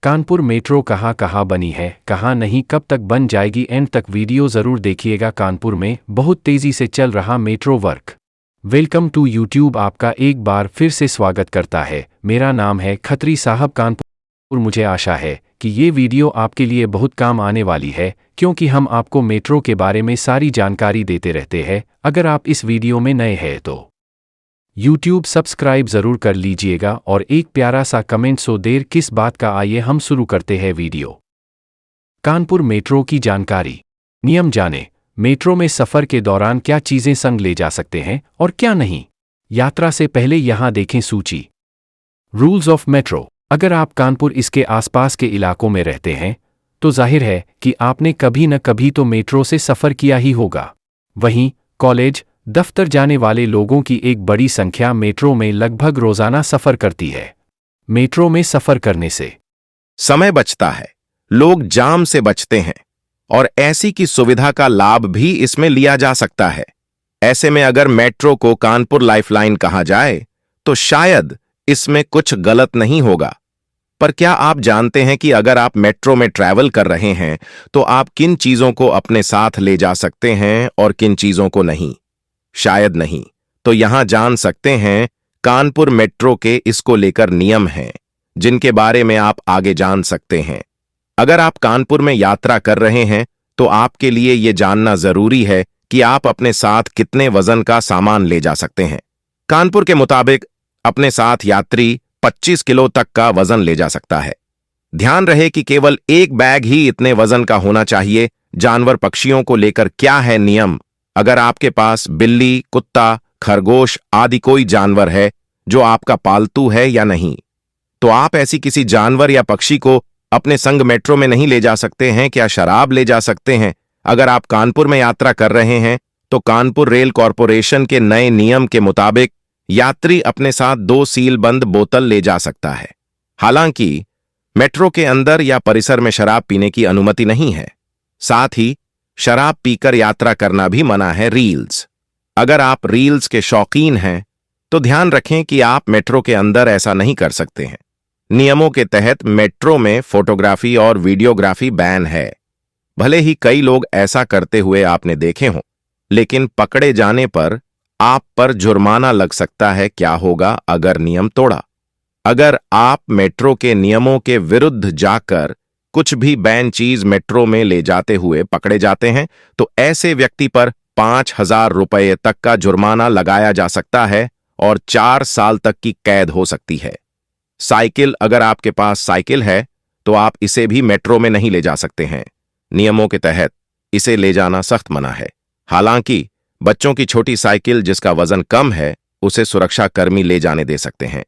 Kanpur metro कहाँ कहाँ बनी है, कहाँ नहीं, कब तक बन जाएगी, एंड तक वीडियो ज़रूर देखिएगा। कानपुर में बहुत तेज़ी से चल रहा metro work. Welcome to YouTube, आपका एक बार फिर से स्वागत करता है। मेरा नाम है खत्री साहब कानपुर। मुझे आशा है कि ये वीडियो आपके लिए बहुत काम आने वाली है, क्योंकि हम आपको मेट्रो के बारे में सारी जानकारी देते रहते हैं। अगर आप इस वीडियो में नए हैं तो यूट्यूब सब्सक्राइब ज़रूर कर लीजिएगा और एक प्यारा सा कमेंट। सो देर किस बात का, आइए हम शुरू करते हैं वीडियो। कानपुर मेट्रो की जानकारी। नियम जाने, मेट्रो में सफ़र के दौरान क्या चीज़ें संग ले जा सकते हैं और क्या नहीं। यात्रा से पहले यहाँ देखें सूची। Rules of metro. अगर आप कानपुर इसके आसपास के इलाकों में रहते हैं तो जाहिर है कि आपने कभी न कभी तो मेट्रो से सफ़र किया ही होगा। वहीं कॉलेज, दफ्तर जाने वाले लोगों की एक बड़ी संख्या मेट्रो में लगभग रोजाना सफर करती है। मेट्रो में सफर करने से समय बचता है, लोग जाम से बचते हैं और ऐसी की सुविधा का लाभ भी इसमें लिया जा सकता है। ऐसे में अगर मेट्रो को कानपुर लाइफलाइन कहा जाए तो शायद इसमें कुछ गलत नहीं होगा। पर क्या आप जानते हैं कि अगर आप मेट्रो में ट्रैवल कर रहे हैं तो आप किन चीजों को अपने साथ ले जा सकते हैं और किन चीजों को नहीं? शायद नहीं, तो यहां जान सकते हैं। कानपुर मेट्रो के इसको लेकर नियम हैं जिनके बारे में आप आगे जान सकते हैं। अगर आप कानपुर में यात्रा कर रहे हैं तो आपके लिए यह जानना जरूरी है कि आप अपने साथ कितने वजन का सामान ले जा सकते हैं। कानपुर के मुताबिक अपने साथ यात्री 25 किलो तक का वजन ले जा सकता है। ध्यान रहे कि केवल एक बैग ही इतने वजन का होना चाहिए। जानवर पक्षियों को लेकर क्या है नियम? अगर आपके पास बिल्ली, कुत्ता, खरगोश आदि कोई जानवर है जो आपका पालतू है या नहीं, तो आप ऐसी किसी जानवर या पक्षी को अपने संग मेट्रो में नहीं ले जा सकते हैं। क्या शराब ले जा सकते हैं? अगर आप कानपुर में यात्रा कर रहे हैं तो कानपुर रेल कॉरपोरेशन के नए नियम के मुताबिक यात्री अपने साथ 2 सीलबंद बोतल ले जा सकता है। हालांकि मेट्रो के अंदर या परिसर में शराब पीने की अनुमति नहीं है। साथ ही शराब पीकर यात्रा करना भी मना है। रील्स। अगर आप रील्स के शौकीन हैं तो ध्यान रखें कि आप मेट्रो के अंदर ऐसा नहीं कर सकते हैं। नियमों के तहत मेट्रो में फोटोग्राफी और वीडियोग्राफी बैन है। भले ही कई लोग ऐसा करते हुए आपने देखे हों, लेकिन पकड़े जाने पर आप पर जुर्माना लग सकता है। क्या होगा अगर नियम तोड़ा? अगर आप मेट्रो के नियमों के विरुद्ध जाकर कुछ भी बैन चीज मेट्रो में ले जाते हुए पकड़े जाते हैं तो ऐसे व्यक्ति पर 5,000 रुपये तक का जुर्माना लगाया जा सकता है और 4 साल तक की कैद हो सकती है। साइकिल। अगर आपके पास साइकिल है तो आप इसे भी मेट्रो में नहीं ले जा सकते हैं। नियमों के तहत इसे ले जाना सख्त मना है। हालांकि बच्चों की छोटी साइकिल जिसका वजन कम है उसे सुरक्षाकर्मी ले जाने दे सकते हैं।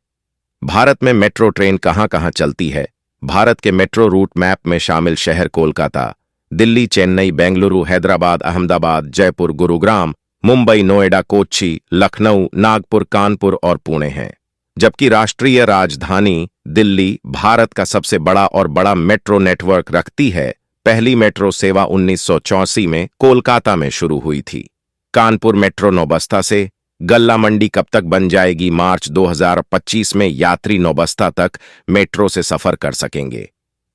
भारत में मेट्रो ट्रेन कहां कहां चलती है? भारत के मेट्रो रूट मैप में शामिल शहर कोलकाता, दिल्ली, चेन्नई, बेंगलुरु, हैदराबाद, अहमदाबाद, जयपुर, गुरुग्राम, मुंबई, नोएडा, कोच्चि, लखनऊ, नागपुर, कानपुर और पुणे हैं। जबकि राष्ट्रीय राजधानी दिल्ली भारत का सबसे बड़ा और बड़ा मेट्रो नेटवर्क रखती है। पहली मेट्रो सेवा 1984 में कोलकाता में शुरू हुई थी। कानपुर मेट्रो नौबस्ता से गल्ला मंडी कब तक बन जाएगी? मार्च 2025 में यात्री नौबस्ता तक मेट्रो से सफर कर सकेंगे।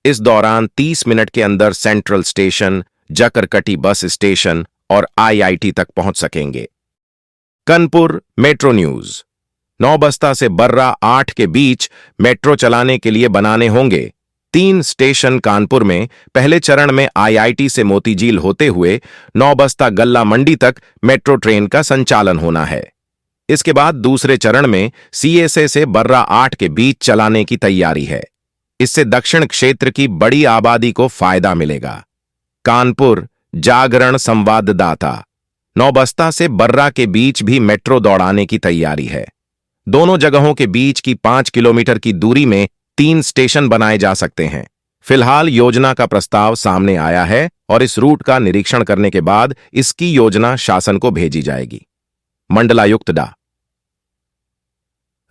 इस दौरान 30 मिनट के अंदर सेंट्रल स्टेशन, जकरकटी बस स्टेशन और आईआईटी तक पहुंच सकेंगे। Kanpur metro news. नौबस्ता से बर्रा 8 के बीच मेट्रो चलाने के लिए बनाने होंगे 3 स्टेशन कानपुर में। पहले चरण में आईआईटी से मोतीझील होते हुए नौबस्ता गल्ला मंडी तक मेट्रो ट्रेन का संचालन होना है। इसके बाद दूसरे चरण में सीएसए से बर्रा 8 के बीच चलाने की तैयारी है। इससे दक्षिण क्षेत्र की बड़ी आबादी को फायदा मिलेगा। कानपुर जागरण संवाददाता। नौबस्ता से बर्रा के बीच भी मेट्रो दौड़ाने की तैयारी है। दोनों जगहों के बीच की 5 किलोमीटर की दूरी में 3 स्टेशन बनाए जा सकते हैं। फिलहाल योजना का प्रस्ताव सामने आया है और इस रूट का निरीक्षण करने के बाद इसकी योजना शासन को भेजी जाएगी। मंडलायुक्त डा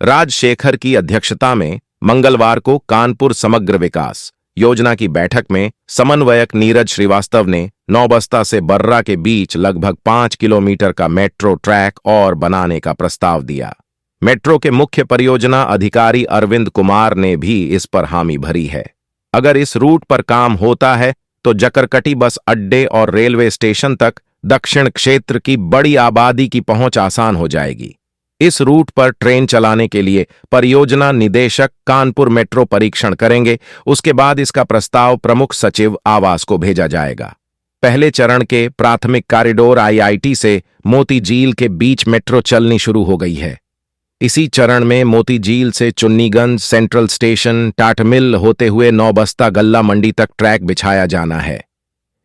राजशेखर की अध्यक्षता में मंगलवार को कानपुर समग्र विकास योजना की बैठक में समन्वयक नीरज श्रीवास्तव ने नौबस्ता से बर्रा के बीच लगभग 5 किलोमीटर का मेट्रो ट्रैक और बनाने का प्रस्ताव दिया। मेट्रो के मुख्य परियोजना अधिकारी अरविंद कुमार ने भी इस पर हामी भरी है। अगर इस रूट पर काम होता है तो जकरकटी बस अड्डे और रेलवे स्टेशन तक दक्षिण क्षेत्र की बड़ी आबादी की पहुंच आसान हो जाएगी। इस रूट पर ट्रेन चलाने के लिए परियोजना निदेशक कानपुर मेट्रो परीक्षण करेंगे। उसके बाद इसका प्रस्ताव प्रमुख सचिव आवास को भेजा जाएगा। पहले चरण के प्राथमिक कॉरिडोर आईआईटी से मोती झील के बीच मेट्रो चलनी शुरू हो गई है। इसी चरण में मोती झील से चुन्नीगंज, सेंट्रल स्टेशन, टाटमिल होते हुए नौबस्ता गल्ला मंडी तक ट्रैक बिछाया जाना है।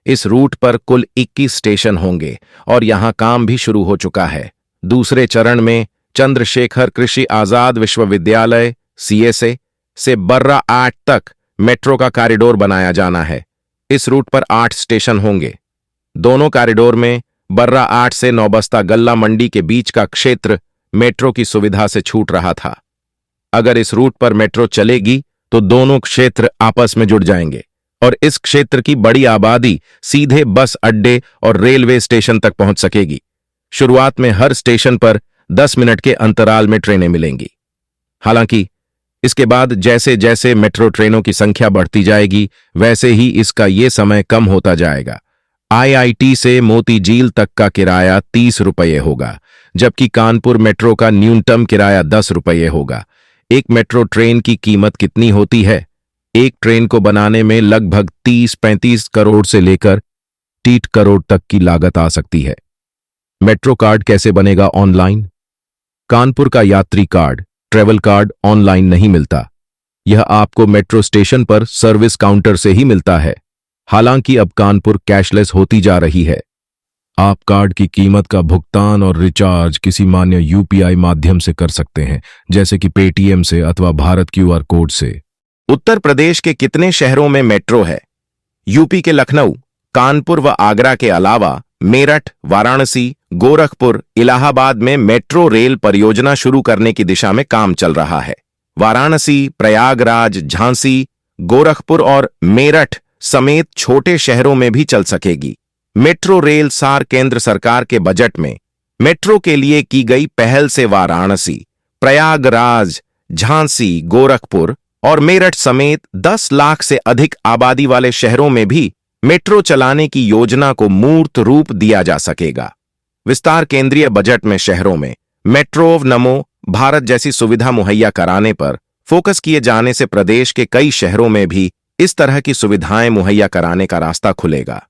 इस रूट पर कुल 21 स्टेशन होंगे और यहां काम भी शुरू हो चुका है। दूसरे चरण में चंद्रशेखर कृषि आजाद विश्वविद्यालय सीएसए से बर्रा 8 तक मेट्रो का कॉरिडोर बनाया जाना है। इस रूट पर 8 स्टेशन होंगे। दोनों कॉरिडोर में बर्रा 8 से नौबस्ता गल्ला मंडी के बीच का क्षेत्र मेट्रो की सुविधा से छूट रहा था। अगर इस रूट पर मेट्रो चलेगी तो दोनों क्षेत्र आपस में जुड़ जाएंगे और इस क्षेत्र की बड़ी आबादी सीधे बस अड्डे और रेलवे स्टेशन तक पहुंच सकेगी। शुरुआत में हर स्टेशन पर 10 मिनट के अंतराल में ट्रेनें मिलेंगी। हालांकि इसके बाद जैसे जैसे मेट्रो ट्रेनों की संख्या बढ़ती जाएगी वैसे ही इसका ये समय कम होता जाएगा। आईआईटी से मोती झील तक का किराया 30 रुपये होगा, जबकि कानपुर मेट्रो का न्यूनतम किराया 10 रुपये होगा। एक मेट्रो ट्रेन की कीमत कितनी होती है? एक ट्रेन को बनाने में लगभग 30-35 करोड़ से लेकर 30 करोड़ तक की लागत आ सकती है। मेट्रो कार्ड कैसे बनेगा ऑनलाइन? कानपुर का यात्री कार्ड, ट्रेवल कार्ड ऑनलाइन नहीं मिलता। यह आपको मेट्रो स्टेशन पर सर्विस काउंटर से ही मिलता है। हालांकि अब कानपुर कैशलेस होती जा रही है। आप कार्ड की कीमत का भुगतान और रिचार्ज किसी मान्य यूपीआई माध्यम से कर सकते हैं, जैसे कि पेटीएम से अथवा भारत क्यूआर कोड से। उत्तर प्रदेश के कितने शहरों में मेट्रो है? यूपी के लखनऊ, कानपुर व आगरा के अलावा मेरठ, वाराणसी, गोरखपुर, इलाहाबाद में मेट्रो रेल परियोजना शुरू करने की दिशा में काम चल रहा है। वाराणसी, प्रयागराज, झांसी, गोरखपुर और मेरठ समेत छोटे शहरों में भी चल सकेगी। मेट्रो रेल सार केंद्र सरकार के बजट में मेट्रो के लिए की गई पहल से वाराणसी, प्रयागराज, झांसी, गोरखपुर और मेरठ समेत 10 लाख से अधिक आबादी वाले शहरों में भी मेट्रो चलाने की योजना को मूर्त रूप दिया जा सकेगा। विस्तार केंद्रीय बजट में शहरों में मेट्रो, नमो भारत जैसी सुविधा मुहैया कराने पर फोकस किए जाने से प्रदेश के कई शहरों में भी इस तरह की सुविधाएं मुहैया कराने का रास्ता खुलेगा।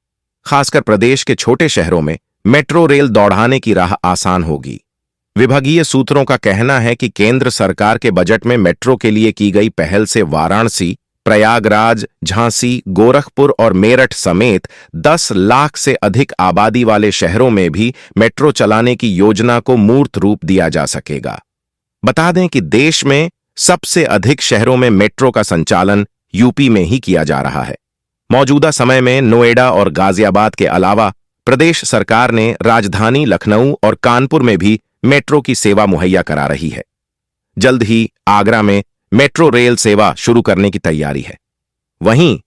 खासकर प्रदेश के छोटे शहरों में मेट्रो रेल दौड़ाने की राह आसान होगी। विभागीय सूत्रों का कहना है कि केंद्र सरकार के बजट में मेट्रो के लिए की गई पहल से वाराणसी, प्रयागराज, झांसी, गोरखपुर और मेरठ समेत 10 लाख से अधिक आबादी वाले शहरों में भी मेट्रो चलाने की योजना को मूर्त रूप दिया जा सकेगा। बता दें कि देश में सबसे अधिक शहरों में मेट्रो का संचालन यूपी में ही किया जा रहा है। मौजूदा समय में नोएडा और गाजियाबाद के अलावा प्रदेश सरकार ने राजधानी लखनऊ और कानपुर में भी मेट्रो की सेवा मुहैया करा रही है। जल्द ही आगरा में मेट्रो रेल सेवा शुरू करने की तैयारी है। वहीं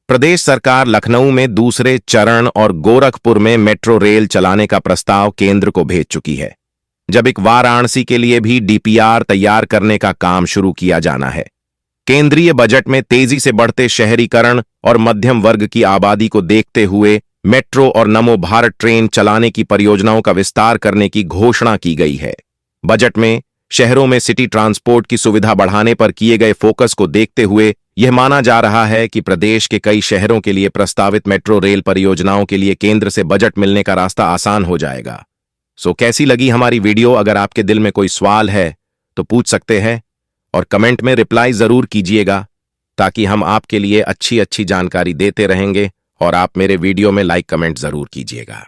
प्रदेश सरकार लखनऊ में दूसरे चरण और गोरखपुर में मेट्रो रेल चलाने का प्रस्ताव केंद्र को भेज चुकी है। जब एक वाराणसी के लिए भी डीपीआर तैयार करने का काम शुरू किया जाना है। केंद्रीय बजट में तेजी से बढ़ते शहरीकरण और मध्यम वर्ग की आबादी को देखते हुए मेट्रो और नमो भारत ट्रेन चलाने की परियोजनाओं का विस्तार करने की घोषणा की गई है। बजट में शहरों में सिटी ट्रांसपोर्ट की सुविधा बढ़ाने पर किए गए फोकस को देखते हुए यह माना जा रहा है कि प्रदेश के कई शहरों के लिए प्रस्तावित मेट्रो रेल परियोजनाओं के लिए केंद्र से बजट मिलने का रास्ता आसान हो जाएगा। सो कैसी लगी हमारी वीडियो? अगर आपके दिल में कोई सवाल है तो पूछ सकते हैं और कमेंट में रिप्लाई जरूर कीजिएगा, ताकि हम आपके लिए अच्छी अच्छी जानकारी देते रहेंगे। और आप मेरे वीडियो में लाइक कमेंट जरूर कीजिएगा।